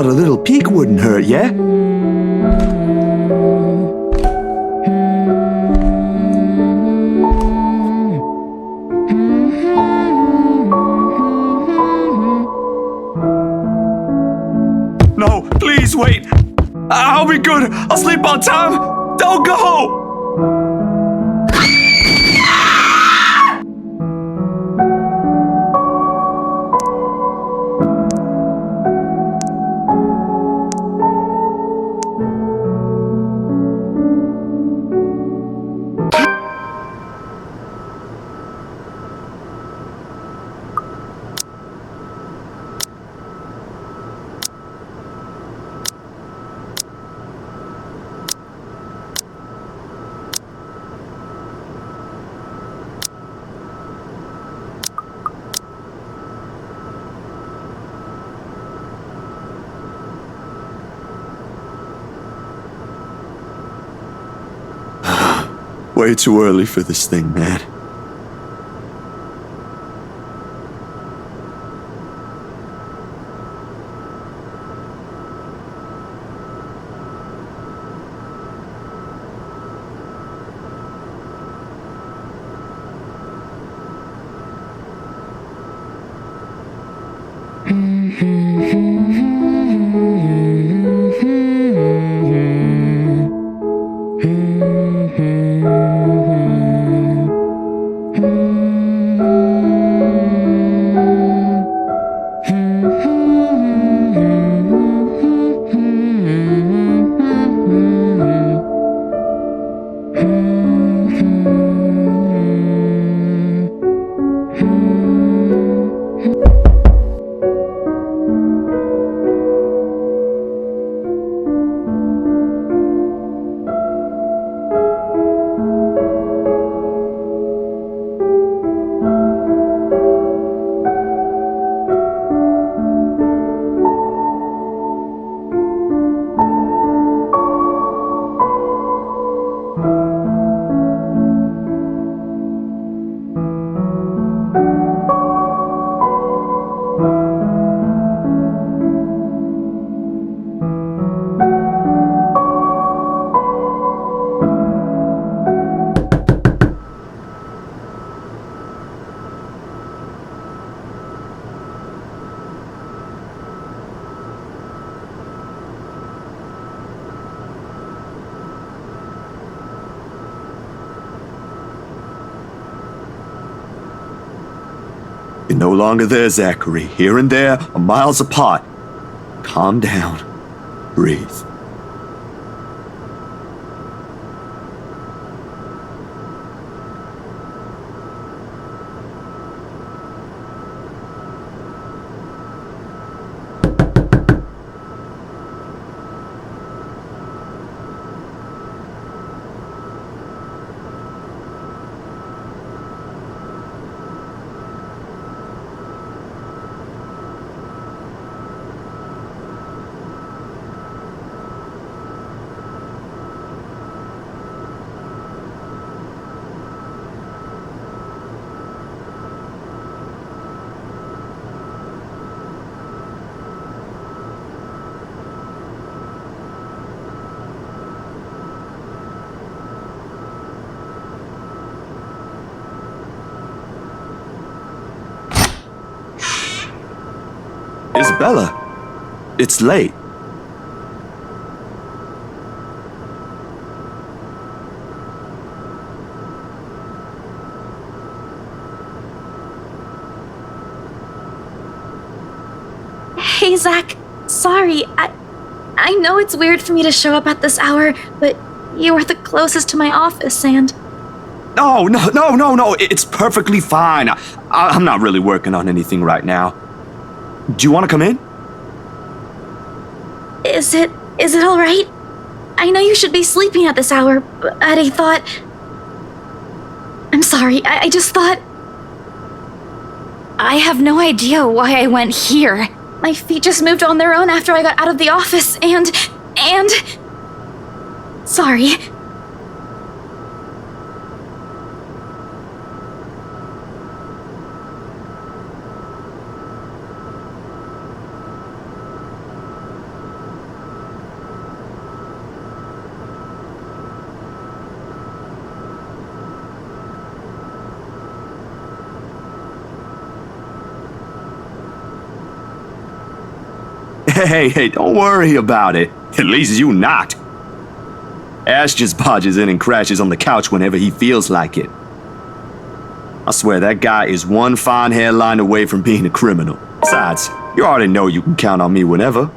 thought a little peek wouldn't hurt, yeah? No, please wait. I'll be good. I'll sleep on time. Don't go! Way too early for this thing, man. You're no longer there, Zachary. Here and there are miles apart. Calm down. Breathe. Isabella, it's late. Hey, Zach. Sorry, I know it's weird for me to show up at this hour, but you were the closest to my office and... No, it's perfectly fine. I'm not really working on anything right now. Do you want to come in? Is it all right? I know you should be sleeping at this hour, but I thought... I'm sorry, I just thought... I have no idea why I went here. My feet just moved on their own after I got out of the office, and... Sorry. Hey, don't worry about it. At least you not. Ash just barges in and crashes on the couch whenever he feels like it. I swear that guy is one fine hairline away from being a criminal. Besides, you already know you can count on me whenever.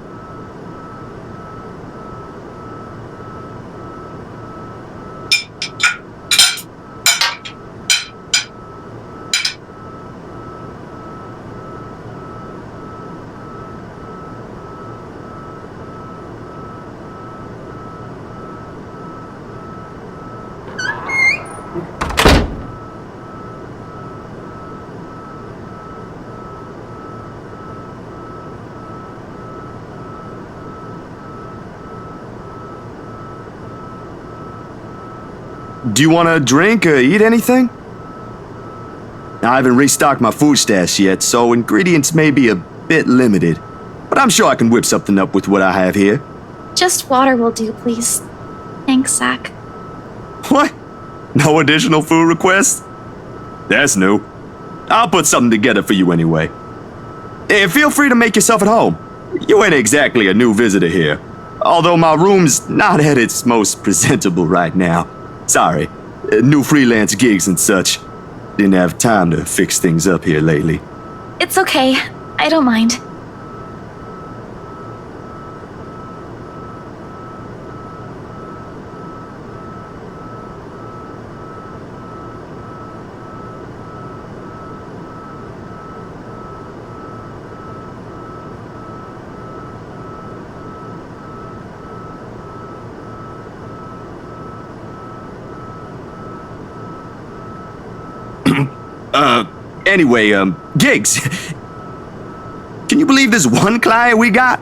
Do you want a drink or eat anything? I haven't restocked my food stash yet, so ingredients may be a bit limited. But I'm sure I can whip something up with what I have here. Just water will do, please. Thanks, Zach. What? No additional food requests? That's new. I'll put something together for you anyway. Hey, feel free to make yourself at home. You ain't exactly a new visitor here. Although my room's not at its most presentable right now. Sorry, new freelance gigs and such. Didn't have time to fix things up here lately. It's okay. I don't mind. Anyway, gigs. Can you believe this one client we got?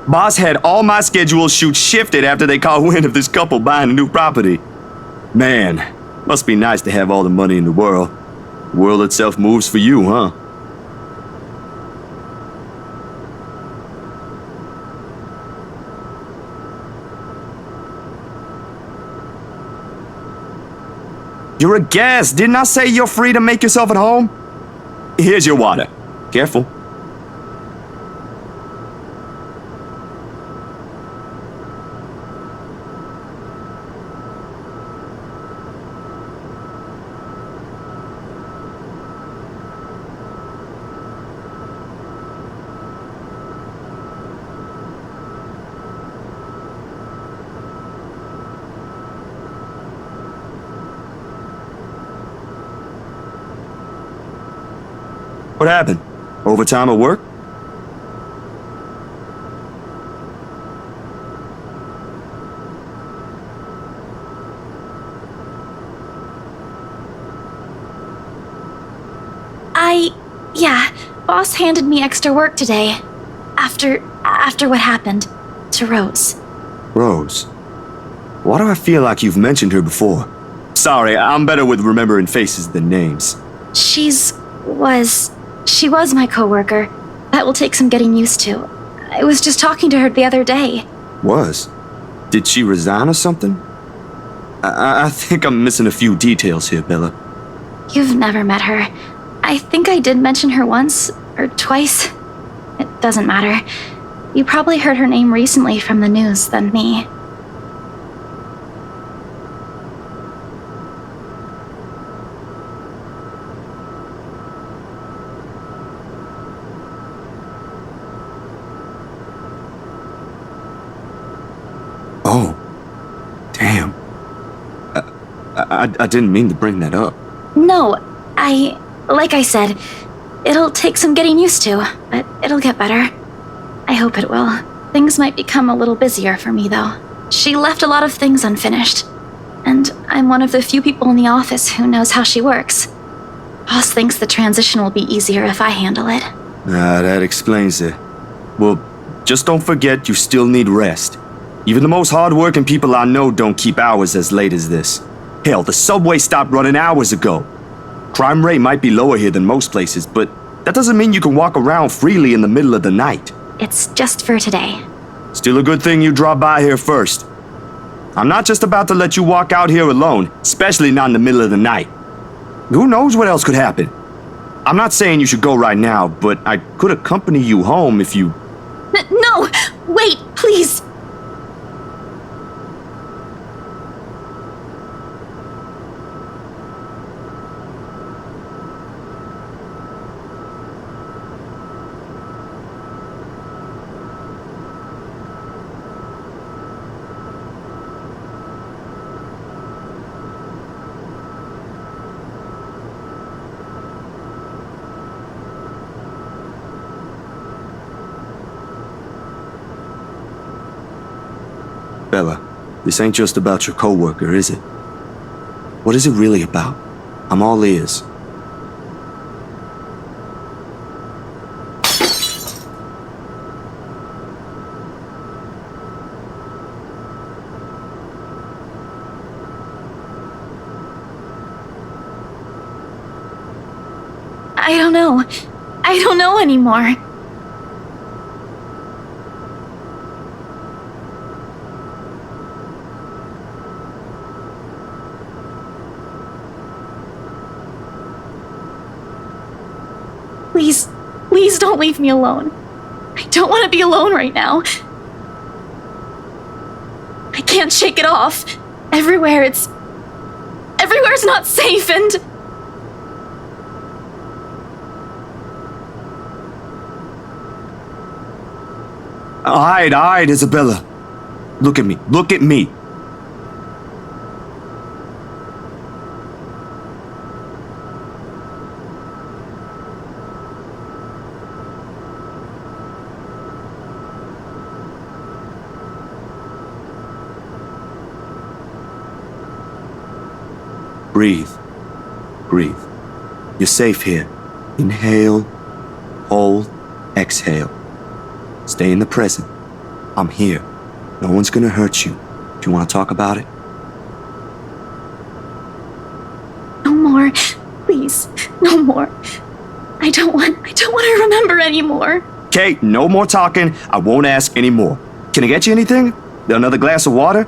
Boss had all my scheduled shoots shifted after they caught wind of this couple buying a new property. Man, must be nice to have all the money in the world. The world itself moves for you, huh? You're a guest. Didn't I say you're free to make yourself at home? Here's your water. Careful. What happened? Overtime at work? Yeah, boss handed me extra work today. After what happened to Rose. Rose? Why do I feel like you've mentioned her before? Sorry, I'm better with remembering faces than names. She was my coworker. That will take some getting used to. I was just talking to her the other day. Was? Did she resign or something? I think I'm missing a few details here, Bella. You've never met her. I think I did mention her once or twice. It doesn't matter. You probably heard her name recently from the news than me. Oh, damn. I didn't mean to bring that up. No, like I said, it'll take some getting used to, but it'll get better. I hope it will. Things might become a little busier for me, though. She left a lot of things unfinished, and I'm one of the few people in the office who knows how she works. Boss thinks the transition will be easier if I handle it. That explains it. Well, just don't forget you still need rest. Even the most hard-working people I know don't keep hours as late as this. Hell, the subway stopped running hours ago. Crime rate might be lower here than most places, but that doesn't mean you can walk around freely in the middle of the night. It's just for today. Still a good thing you dropped by here first. I'm not just about to let you walk out here alone, especially not in the middle of the night. Who knows what else could happen? I'm not saying you should go right now, but I could accompany you home if you No! Wait, please! Bella, this ain't just about your coworker, is it? What is it really about? I'm all ears. I don't know. I don't know anymore. Please don't leave me alone. I don't want to be alone right now. I can't shake it off. Everywhere's not safe and... Alright, Isabella. Look at me. Breathe. You're safe here. Inhale, hold, exhale. Stay in the present. I'm here. No one's gonna hurt you. Do you want to talk about it? No more. Please, no more. I don't want to remember anymore. Okay, no more talking. I won't ask anymore. Can I get you anything? Another glass of water?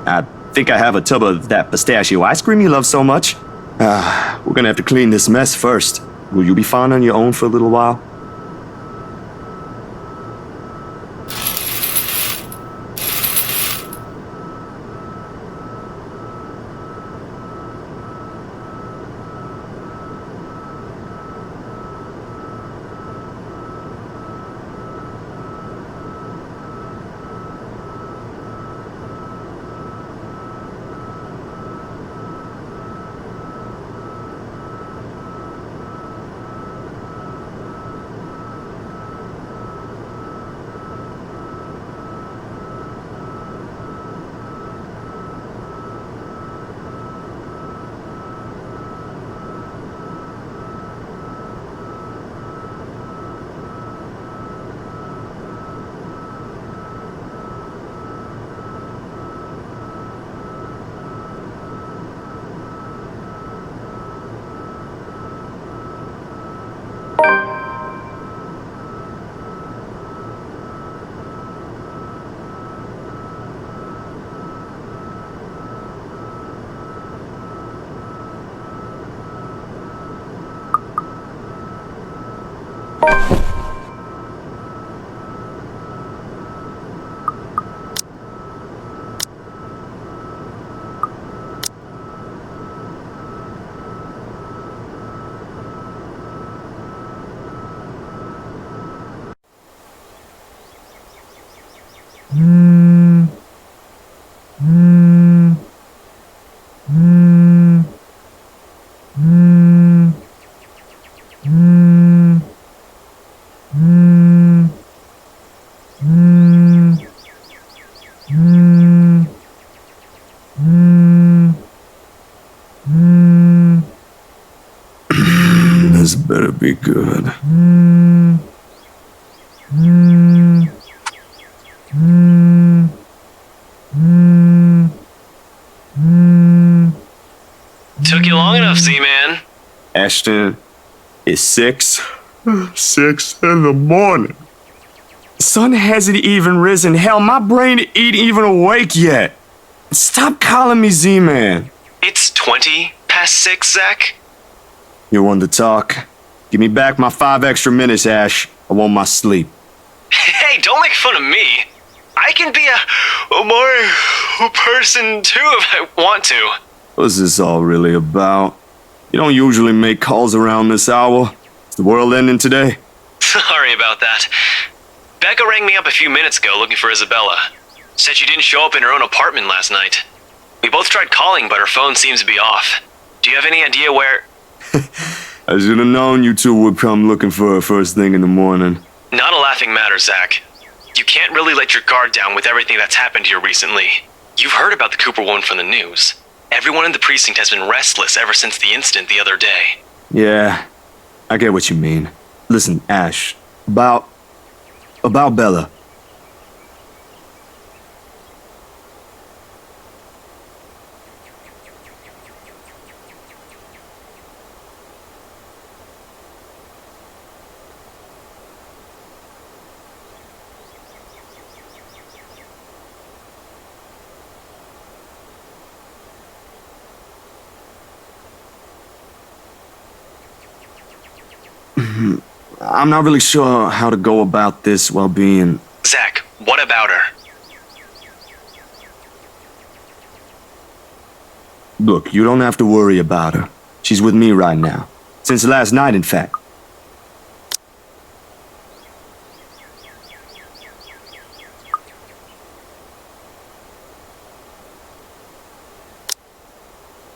I think I have a tub of that pistachio ice cream you love so much. We're gonna have to clean this mess first. Will you be fine on your own for a little while? This better be good. Took you long enough, Z-Man. Ashton, it's 6 in the morning. The sun hasn't even risen. Hell, my brain ain't even awake yet. Stop calling me Z-Man. It's 20 past 6, Zach. You want to talk? Give me back my 5 extra minutes, Ash. I want my sleep. Hey, don't make fun of me. I can be a more person too if I want to. What's this all really about? You don't usually make calls around this hour. Is the world ending today? Sorry about that. Becca rang me up a few minutes ago looking for Isabella. Said she didn't show up in her own apartment last night. We both tried calling, but her phone seems to be off. Do you have any idea where... I should have known you two would come looking for her first thing in the morning. Not a laughing matter, Zach. You can't really let your guard down with everything that's happened here recently. You've heard about the Cooper woman from the news. Everyone in the precinct has been restless ever since the incident the other day. Yeah, I get what you mean. Listen, Ash, about Bella. I'm not really sure how to go about this while being... Zach, what about her? Look, you don't have to worry about her. She's with me right now. Since last night, in fact.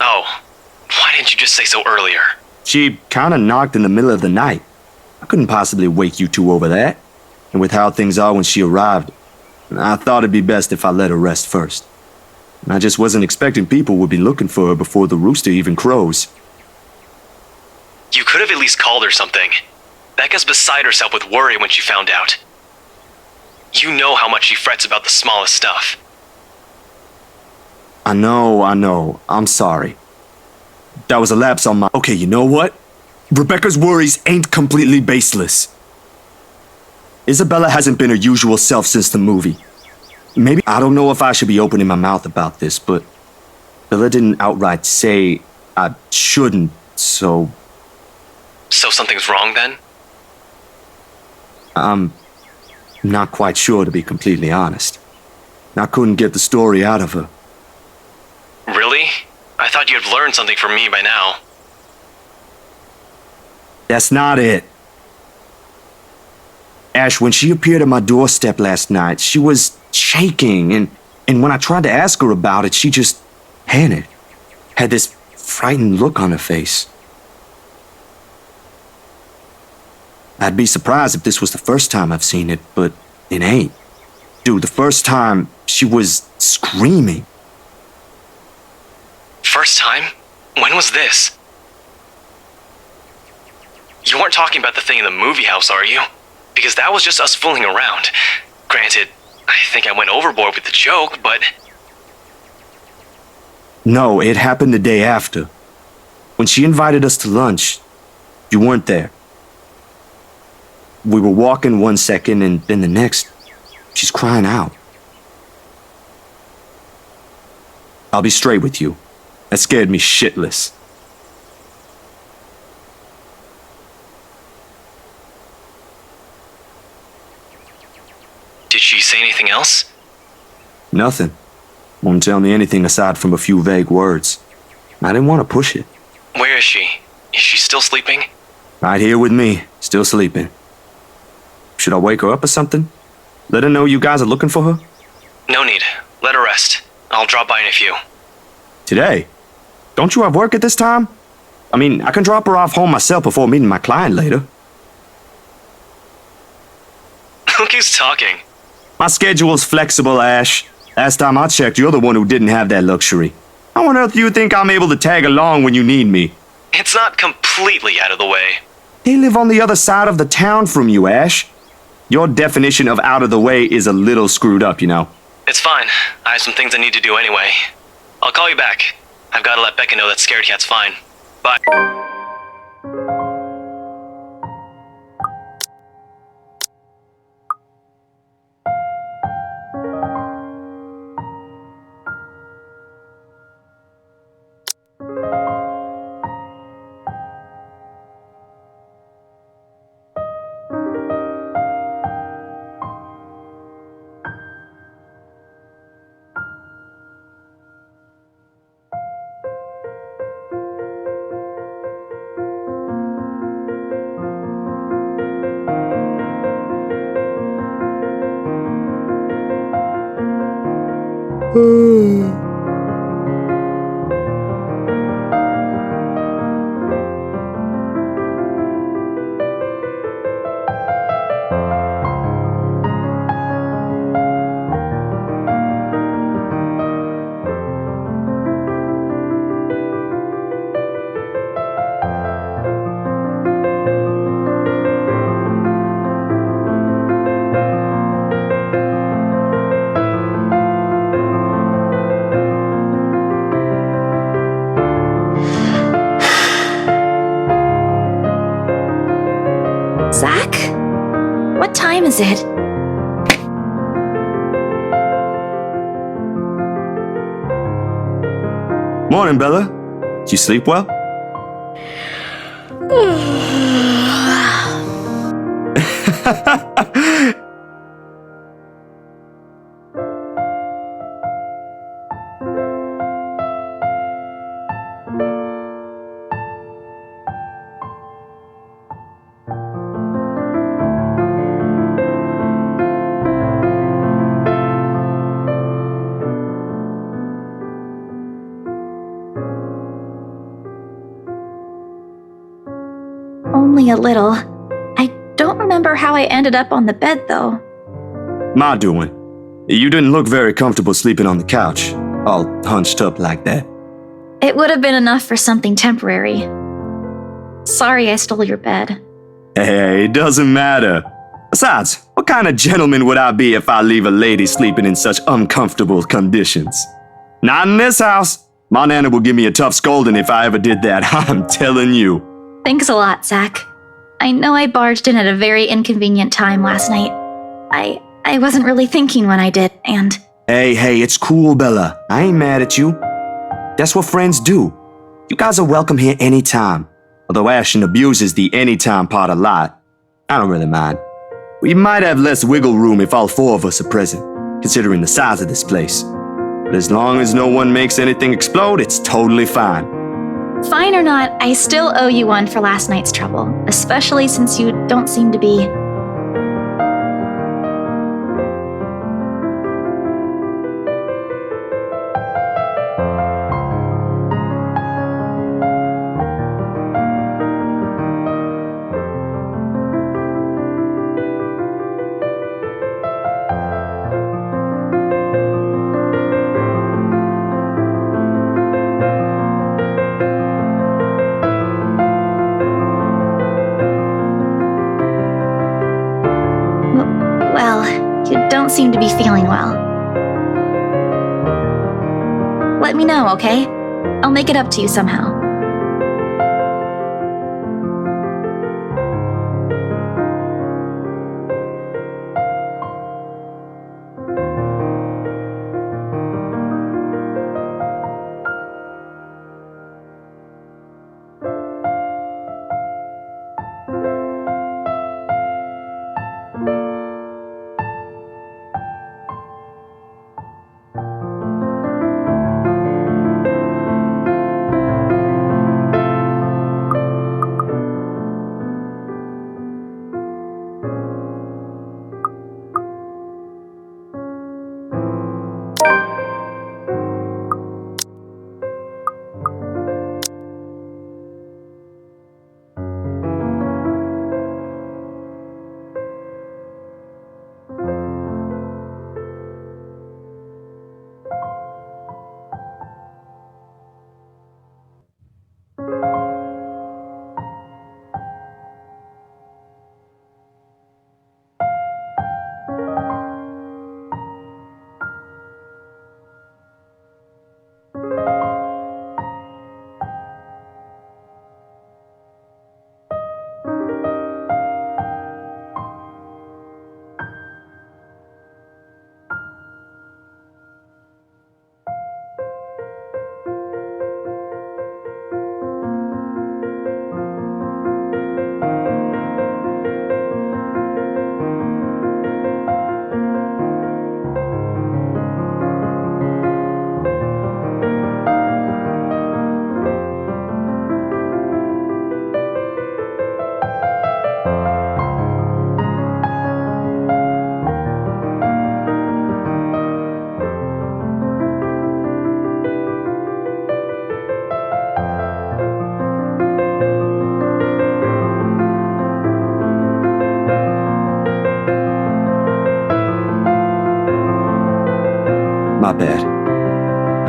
Oh, why didn't you just say so earlier? She kinda knocked in the middle of the night. I couldn't possibly wake you two over that. And with how things are when she arrived, I thought it'd be best if I let her rest first. And I just wasn't expecting people would be looking for her before the rooster even crows. You could have at least called her something. Becca's beside herself with worry when she found out. You know how much she frets about the smallest stuff. I know. I'm sorry. That was a lapse on my... Okay, you know what? Rebecca's worries ain't completely baseless. Isabella hasn't been her usual self since the movie. Maybe... I don't know if I should be opening my mouth about this, but... Bella didn't outright say I shouldn't, so... So something's wrong then? I'm not quite sure, to be completely honest. I couldn't get the story out of her. Really? I thought you'd learned something from me by now. That's not it. Ash, when she appeared at my doorstep last night, she was shaking, and when I tried to ask her about it, she just panicked. Had this frightened look on her face. I'd be surprised if this was the first time I've seen it, but it ain't. Dude, the first time, she was screaming. First time? When was this? You weren't talking about the thing in the movie house, are you? Because that was just us fooling around. Granted, I think I went overboard with the joke, but... No, it happened the day after. When she invited us to lunch, you weren't there. We were walking one second, and then the next, she's crying out. I'll be straight with you. That scared me shitless. Did she say anything else? Nothing. Won't tell me anything aside from a few vague words. I didn't want to push it. Where is she? Is she still sleeping? Right here with me, still sleeping. Should I wake her up or something? Let her know you guys are looking for her? No need. Let her rest. I'll drop by in a few. Today? Don't you have work at this time? I mean, I can drop her off home myself before meeting my client later. Look who's talking. My schedule's flexible, Ash. Last time I checked, you're the one who didn't have that luxury. How on earth do you think I'm able to tag along when you need me? It's not completely out of the way. They live on the other side of the town from you, Ash. Your definition of out of the way is a little screwed up, you know. It's fine. I have some things I need to do anyway. I'll call you back. I've got to let Becca know that Scared Cat's fine. Bye. Zach? What time is it? Morning, Bella. Did you sleep well? Only a little. I don't remember how I ended up on the bed, though. My doing. You didn't look very comfortable sleeping on the couch, all hunched up like that. It would have been enough for something temporary. Sorry I stole your bed. Hey, it doesn't matter. Besides, what kind of gentleman would I be if I leave a lady sleeping in such uncomfortable conditions? Not in this house. My nana would give me a tough scolding if I ever did that, I'm telling you. Thanks a lot, Zach. I know I barged in at a very inconvenient time last night. I wasn't really thinking when I did, and... Hey, it's cool, Bella. I ain't mad at you. That's what friends do. You guys are welcome here anytime. Although Ashton abuses the anytime part a lot. I don't really mind. We might have less wiggle room if all four of us are present, considering the size of this place. But as long as no one makes anything explode, it's totally fine. Fine or not, I still owe you one for last night's trouble, especially since you don't seem to be... Well, you don't seem to be feeling well. Let me know, okay? I'll make it up to you somehow.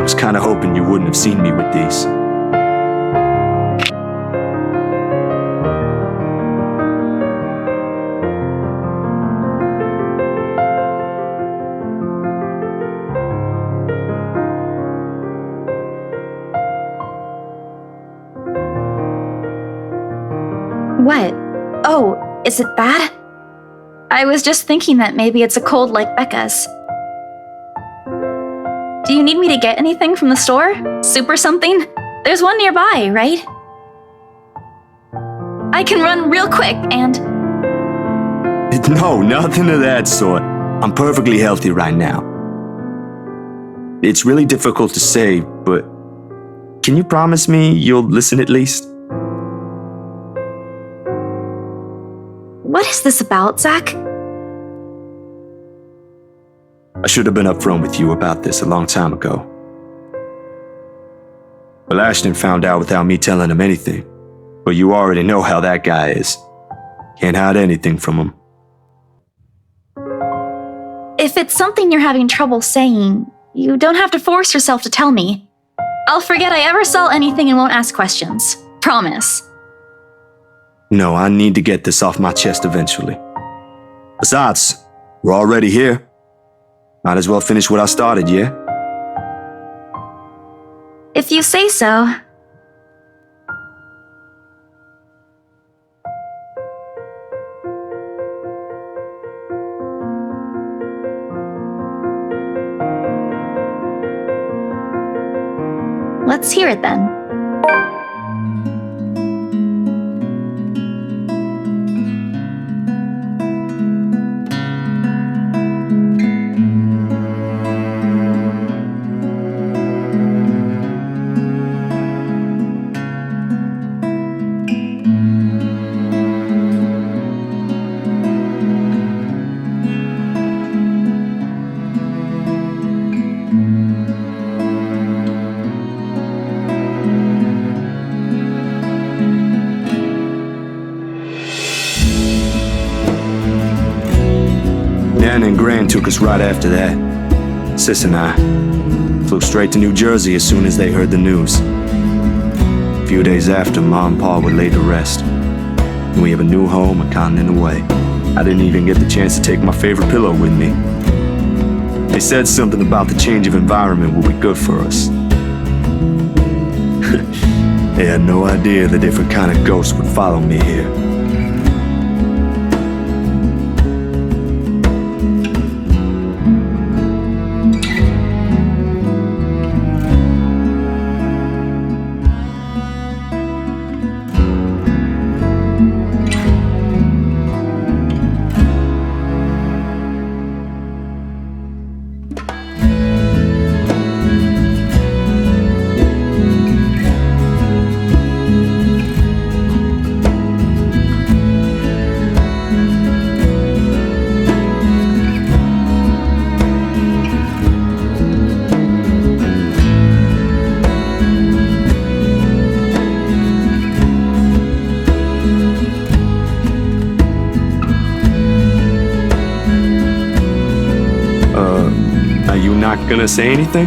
was kinda hoping you wouldn't have seen me with these. What? Oh, is it bad? I was just thinking that maybe it's a cold like Becca's. Do you need me to get anything from the store? Soup or something? There's one nearby, right? I can run real quick and... No, nothing of that sort. I'm perfectly healthy right now. It's really difficult to say, but can you promise me you'll listen at least? What is this about, Zach? I should have been upfront with you about this a long time ago. Well, Ashton found out without me telling him anything. But you already know how that guy is. Can't hide anything from him. If it's something you're having trouble saying, you don't have to force yourself to tell me. I'll forget I ever saw anything and won't ask questions. Promise. No, I need to get this off my chest eventually. Besides, we're already here. Might as well finish what I started, yeah? If you say so. Let's hear it then. Nan and Gran took us right after that. Sis and I flew straight to New Jersey as soon as they heard the news. A few days after, Ma and Pa were laid to rest. And we have a new home a continent away. I didn't even get the chance to take my favorite pillow with me. They said something about the change of environment will be good for us. They had no idea the different kind of ghosts would follow me here. Are you not gonna say anything?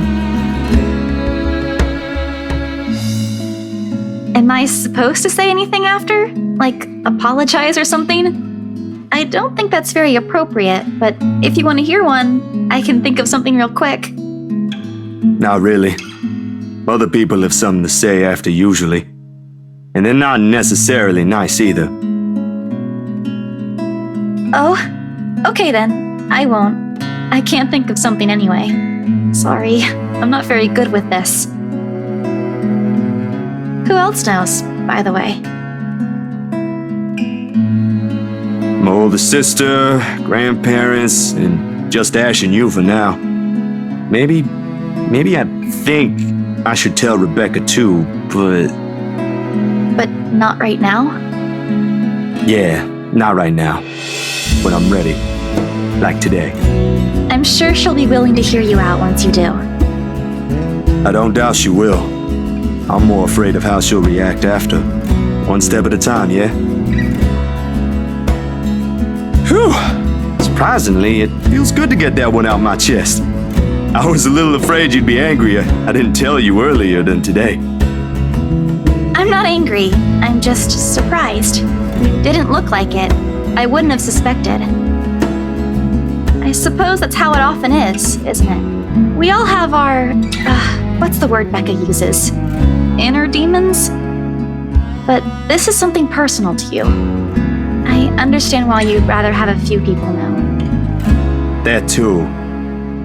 Am I supposed to say anything after? Like, apologize or something? I don't think that's very appropriate, but if you want to hear one, I can think of something real quick. Not really. Other people have something to say after usually. And they're not necessarily nice either. Oh, okay then. I won't. I can't think of something anyway. Sorry, I'm not very good with this. Who else knows, by the way? My older sister, grandparents, and just Ash and you for now. Maybe I think I should tell Rebecca too, but... But not right now? Yeah, not right now. When I'm ready. Like today. I'm sure she'll be willing to hear you out once you do. I don't doubt she will. I'm more afraid of how she'll react after. One step at a time, yeah? Whew! Surprisingly, it feels good to get that one out my chest. I was a little afraid you'd be angry. I didn't tell you earlier than today. I'm not angry. I'm just surprised. Didn't look like it. I wouldn't have suspected. I suppose that's how it often is, isn't it? We all have our... what's the word Becca uses? Inner demons? But this is something personal to you. I understand why you'd rather have a few people know. That too.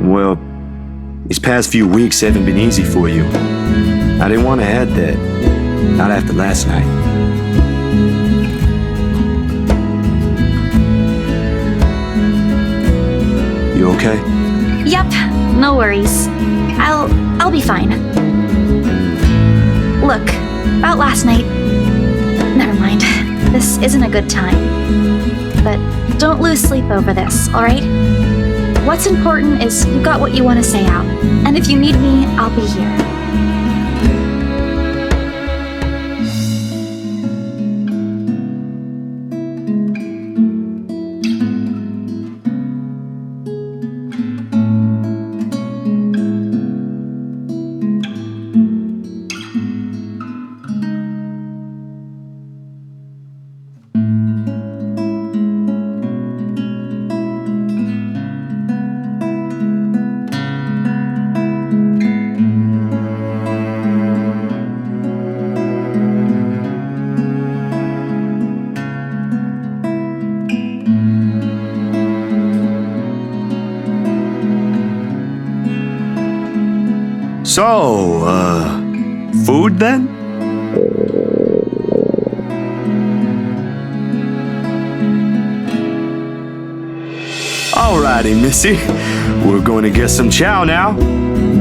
Well, these past few weeks haven't been easy for you. I didn't want to add that. Not after last night. You okay? Yep, no worries. I'll be fine. Look, about last night... Never mind. This isn't a good time. But don't lose sleep over this, alright? What's important is you got what you want to say out. And if you need me, I'll be here. So, food then? Alrighty, Missy. We're going to get some chow now.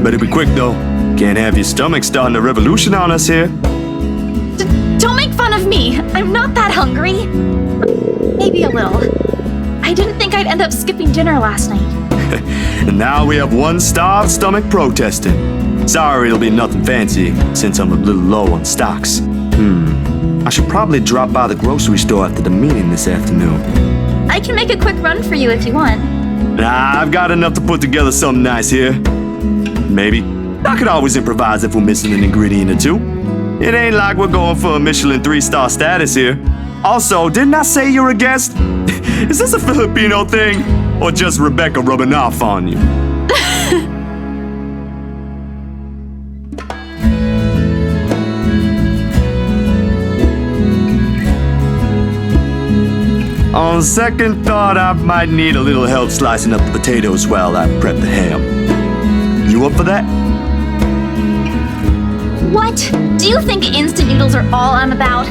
Better be quick, though. Can't have your stomach starting a revolution on us here. Don't make fun of me. I'm not that hungry. Maybe a little. I didn't think I'd end up skipping dinner last night. And now we have one starved stomach protesting. Sorry, it'll be nothing fancy, since I'm a little low on stocks. I should probably drop by the grocery store after the meeting this afternoon. I can make a quick run for you if you want. Nah, I've got enough to put together something nice here. Maybe. I could always improvise if we're missing an ingredient or two. It ain't like we're going for a Michelin 3-star status here. Also, didn't I say you're a guest? Is this a Filipino thing? Or just Rebecca rubbing off on you? On second thought, I might need a little help slicing up the potatoes while I prep the ham. You up for that? What? Do you think instant noodles are all I'm about?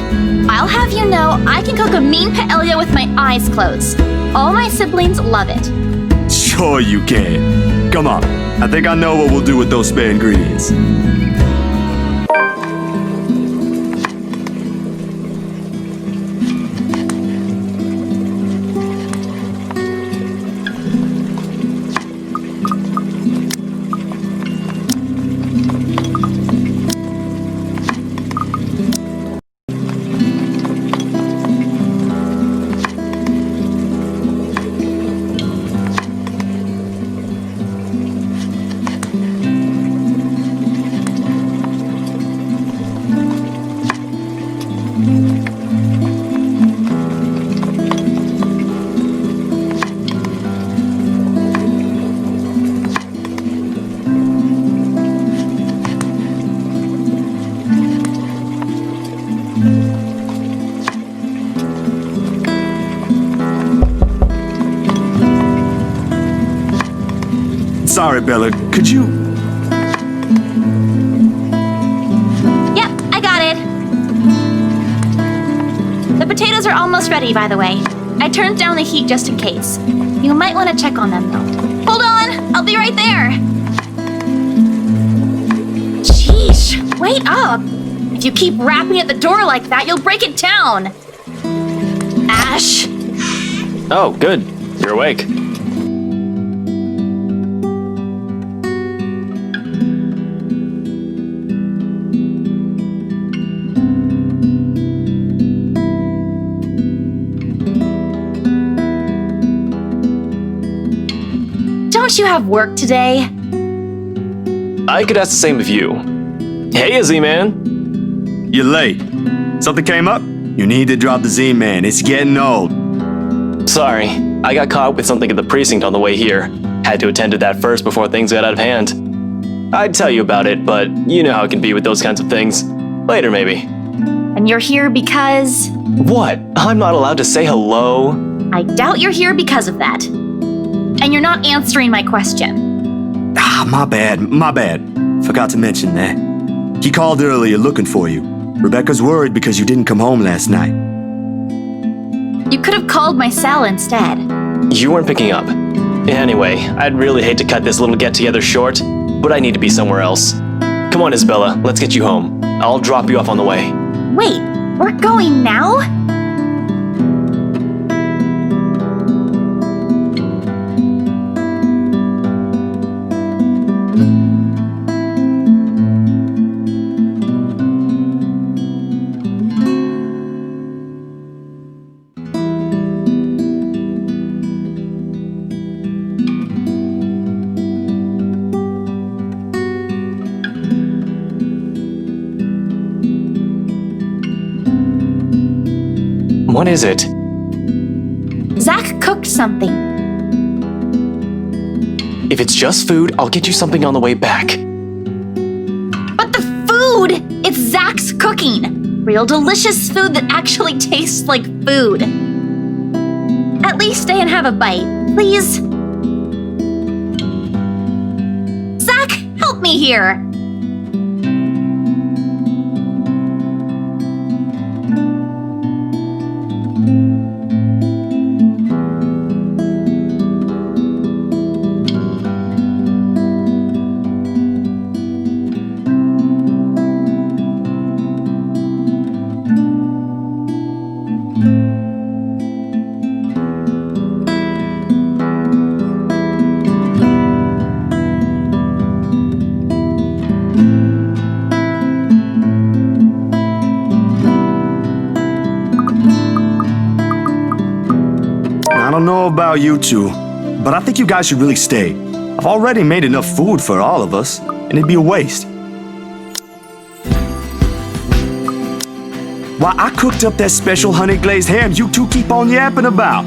I'll have you know I can cook a mean paella with my eyes closed. All my siblings love it. Sure you can. Come on, I think I know what we'll do with those spare ingredients. Sorry, Bella, could you... Yep, I got it. The potatoes are almost ready, by the way. I turned down the heat just in case. You might want to check on them, though. Hold on, I'll be right there. Sheesh, wait up. If you keep rapping at the door like that, you'll break it down. Ash. Oh, good. You're awake. Don't you have work today? I could ask the same of you. Hey, Z-Man. You're late. Something came up? You need to drop the Z-Man. It's getting old. Sorry, I got caught with something at the precinct on the way here. Had to attend to that first before things got out of hand. I'd tell you about it, but you know how it can be with those kinds of things. Later, maybe. And you're here because... What? I'm not allowed to say hello? I doubt you're here because of that. And you're not answering my question. Ah, my bad. Forgot to mention that. He called earlier looking for you. Rebecca's worried because you didn't come home last night. You could have called my cell instead. You weren't picking up. Anyway, I'd really hate to cut this little get-together short, but I need to be somewhere else. Come on, Isabella, let's get you home. I'll drop you off on the way. Wait, we're going now? What is it? Zach cooked something. If it's just food, I'll get you something on the way back. But the food! It's Zach's cooking! Real delicious food that actually tastes like food. At least stay and have a bite, please. Zach, help me here! I don't know about you two, but I think you guys should really stay. I've already made enough food for all of us, and it'd be a waste. Why, I cooked up that special honey glazed ham you two keep on yapping about.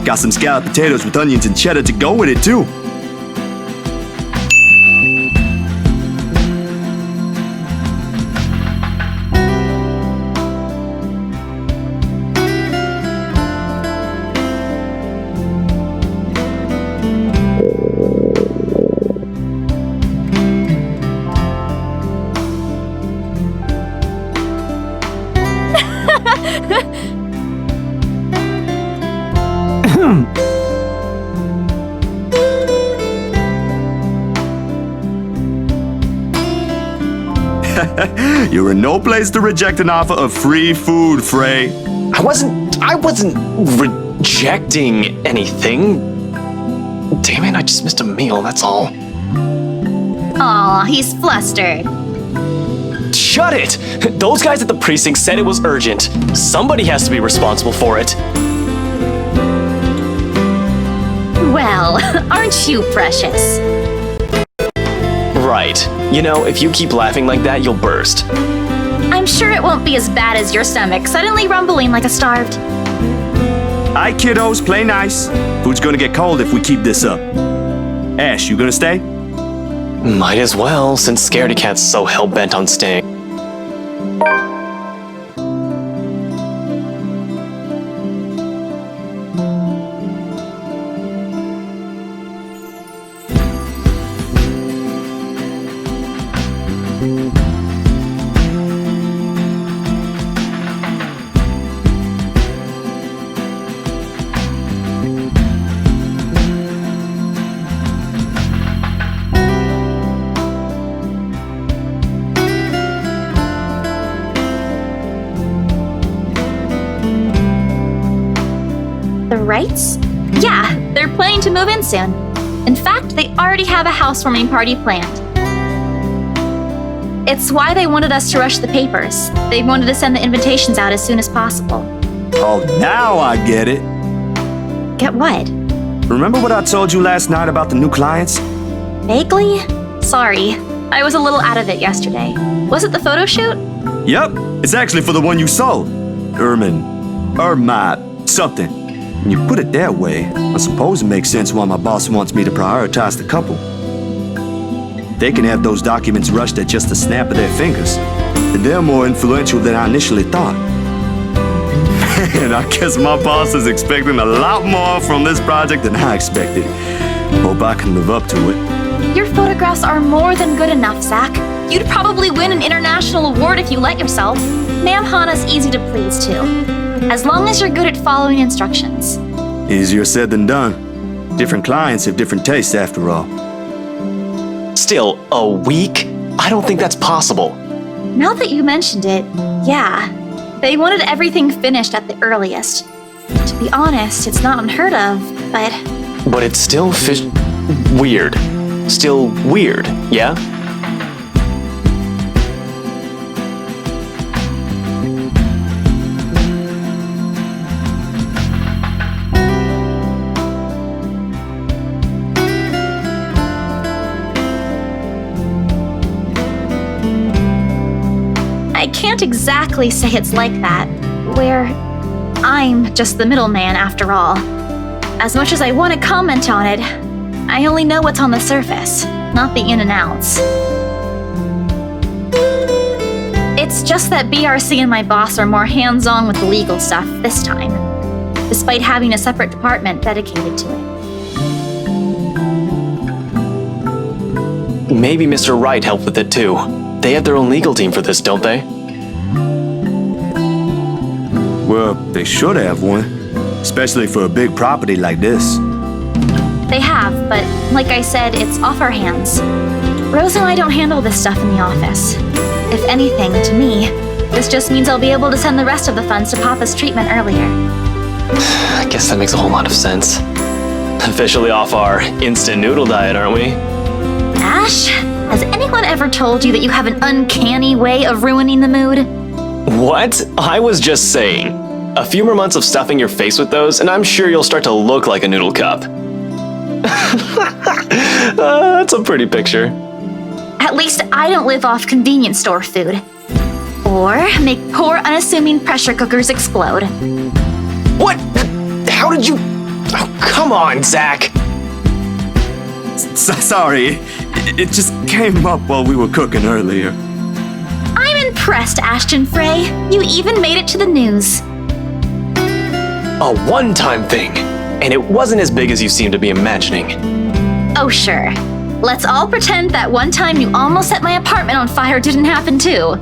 Got some scalloped potatoes with onions and cheddar to go with it too. You're in no place to reject an offer of free food, Frey. I wasn't rejecting anything. Damn it, I just missed a meal, that's all. Aw, he's flustered. Shut it! Those guys at the precinct said it was urgent. Somebody has to be responsible for it. Well, aren't you precious? Right. You know, if you keep laughing like that, you'll burst. I'm sure it won't be as bad as your stomach suddenly rumbling like a starved. Alright, kiddos, play nice. Food's gonna get cold if we keep this up. Ash, you gonna stay? Might as well, since Scaredy Cat's so hell-bent on staying. The Wrights? Yeah, they're planning to move in soon. In fact, they already have a housewarming party planned. It's why they wanted us to rush the papers. They wanted to send the invitations out as soon as possible. Oh, now I get it. Get what? Remember what I told you last night about the new clients? Vaguely? Sorry. I was a little out of it yesterday. Was it the photo shoot? Yep, it's actually for the one you sold. Something. When you put it that way, I suppose it makes sense why my boss wants me to prioritize the couple. They can have those documents rushed at just the snap of their fingers. And they're more influential than I initially thought. And I guess my boss is expecting a lot more from this project than I expected. Hope I can live up to it. Your photographs are more than good enough, Zach. You'd probably win an international award if you let yourself. Ma'am Hana's easy to please, too. As long as you're good at following instructions. Easier said than done. Different clients have different tastes, after all. Still, a week? I don't think that's possible. Now that you mentioned it, yeah. They wanted everything finished at the earliest. To be honest, it's not unheard of, but... But it's still weird. Still weird, yeah? I can't exactly say it's like that, where I'm just the middleman after all. As much as I want to comment on it, I only know what's on the surface, not the in and outs. It's just that BRC and my boss are more hands-on with the legal stuff this time, despite having a separate department dedicated to it. Maybe Mr. Wright helped with it too. They have their own legal team for this, don't they? Well, they should have one. Especially for a big property like this. They have, but like I said, it's off our hands. Rose and I don't handle this stuff in the office. If anything, to me, this just means I'll be able to send the rest of the funds to Papa's treatment earlier. I guess that makes a whole lot of sense. Officially off our instant noodle diet, aren't we? Ash, has anyone ever told you that you have an uncanny way of ruining the mood? What? I was just saying. A few more months of stuffing your face with those, and I'm sure you'll start to look like a noodle cup. That's a pretty picture. At least I don't live off convenience store food. Or make poor, unassuming pressure cookers explode. What? How did you... Oh, come on, Zach. Sorry, it just came up while we were cooking earlier. I'm impressed, Ashton Frey. You even made it to the news. A one-time thing. And it wasn't as big as you seem to be imagining. Oh, sure. Let's all pretend that one time you almost set my apartment on fire didn't happen too.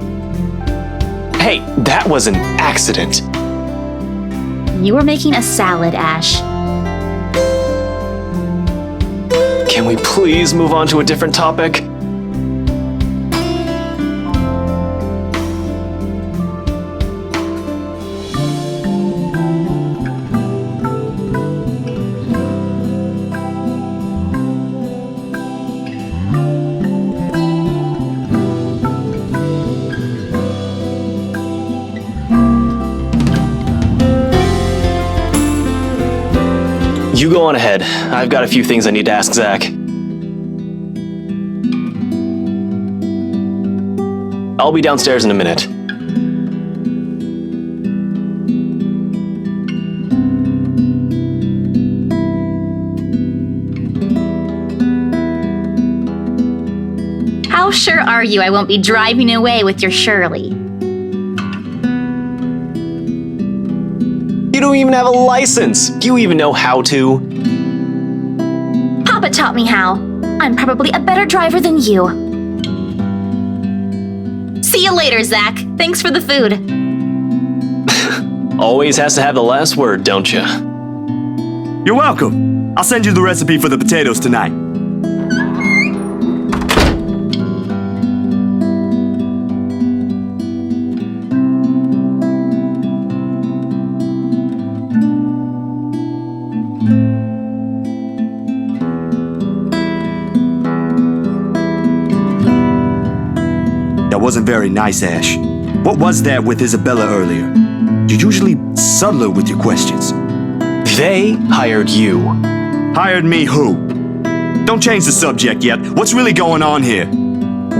Hey, that was an accident. You were making a salad, Ash. Can we please move on to a different topic? You go on ahead. I've got a few things I need to ask Zach. I'll be downstairs in a minute. How sure are you I won't be driving away with your Shirley? You don't even have a license. Do you even know how to? Papa taught me how. I'm probably a better driver than you. See you later, Zach. Thanks for the food. Always has to have the last word, don't you? You're welcome. I'll send you the recipe for the potatoes tonight. That wasn't very nice, Ash. What was that with Isabella earlier? You're usually subtler with your questions. They hired you. Hired me who? Don't change the subject yet. What's really going on here?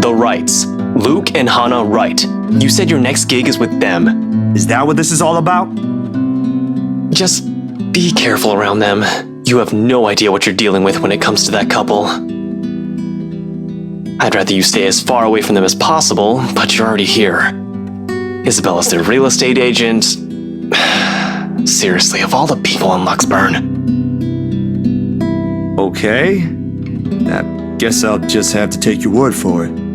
The Wrights. Luke and Hannah Wright. You said your next gig is with them. Is that what this is all about? Just be careful around them. You have no idea what you're dealing with when it comes to that couple. I'd rather you stay as far away from them as possible, but you're already here. Isabella's their real estate agent. Seriously, of all the people in Luxburn. Okay. I guess I'll just have to take your word for it.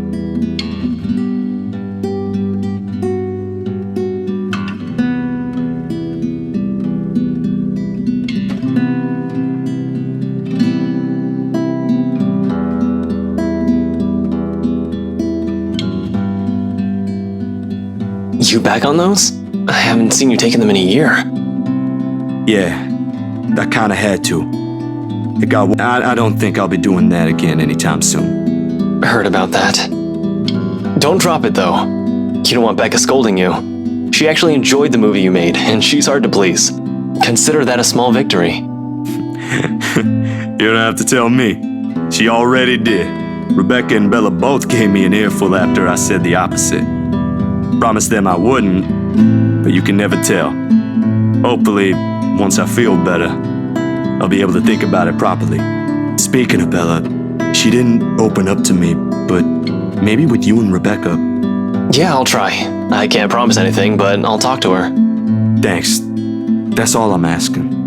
You back on those? I haven't seen you taking them in a year. Yeah, I kinda had to. I don't think I'll be doing that again anytime soon. Heard about that. Don't drop it though. You don't want Becca scolding you. She actually enjoyed the movie you made, and she's hard to please. Consider that a small victory. You don't have to tell me. She already did. Rebecca and Bella both gave me an earful after I said the opposite. Promised them I wouldn't, but you can never tell. Hopefully, once I feel better, I'll be able to think about it properly. Speaking of Bella, she didn't open up to me, but maybe with you and Rebecca. Yeah, I'll try. I can't promise anything, but I'll talk to her. Thanks. That's all I'm asking.